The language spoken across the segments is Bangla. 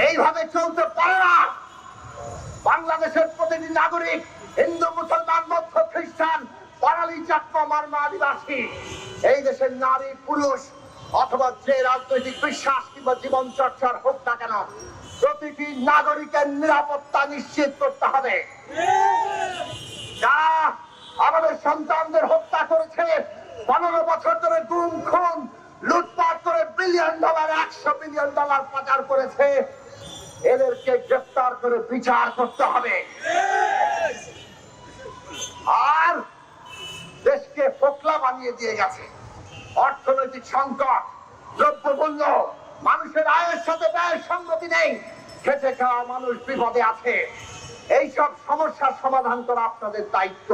এইভাবে চলতে পারে না। বাংলাদেশের প্রতিটি নাগরিক, হিন্দু, মুসলমান, বৌদ্ধ, খ্রিস্টান, বাঙালি, চাকমা, মারমা, আদিবাসী, এই দেশের নারী, পুরুষ অথবা যে রাজনৈতিক বিশ্বাস কিংবা জীবন চর্চার হোক না কেন, প্রতিটি নাগরিকের নিরাপত্তা নিশ্চিত করতে হবে। যারা আমাদের সন্তানদের হত্যা করেছে, 15 বছর ধরে গুম, খুন, লুটপাট করে $1 বিলিয়ন, $100 বিলিয়ন পাচার করেছে, এদেরকে গ্রেফতার করে বিচার করতে হবে। আর দেশকে ফোকলা বানিয়ে দিয়ে গেছে অর্থনৈতিক সংকট, দ্রব্যমূল্য, মানুষের আয়ের সাথে ব্যয়ের সঙ্গতি নেই, খেটে খাওয়া মানুষ বিপদে আছে। এইসব সমস্যার সমাধান করা আপনাদের দায়িত্ব।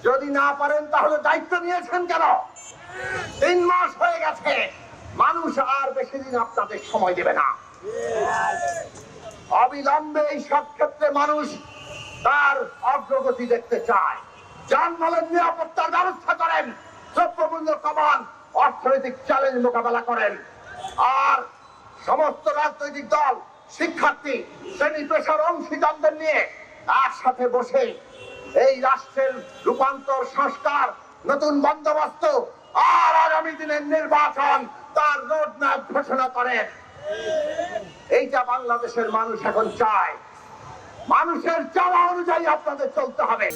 যদি না পারেন তাহলে দায়িত্ব নিয়েছেন কেন? 3 মাস হয়ে গেছে, মানুষ আর বেশি দিন আপনাদের সময় দেবে না। অবিলম্বে এই সব ক্ষেত্রে মানুষ তার অগ্রগতি দেখতে চায়। যানবাহনের নিরাপত্তার ব্যবস্থা করেন, দ্রব্যমূল্য কমান, অর্থনৈতিক চ্যালেঞ্জ মোকাবেলা করেন। আর সমস্ত রাজনৈতিক দল, শিক্ষার্থী, শ্রেণী পেশার অংশীদারদের নিয়ে একসাথে বসে এই রাষ্ট্রের রূপান্তর, সংস্কার, নতুন বন্দোবস্ত আর আগামী দিনের নির্বাচন তার রোডম্যাপ ঘোষণা করেন। এইটা বাংলাদেশের মানুষ এখন চায়। মানুষের চাওয়া অনুযায়ী আপনাদের চলতে হবে।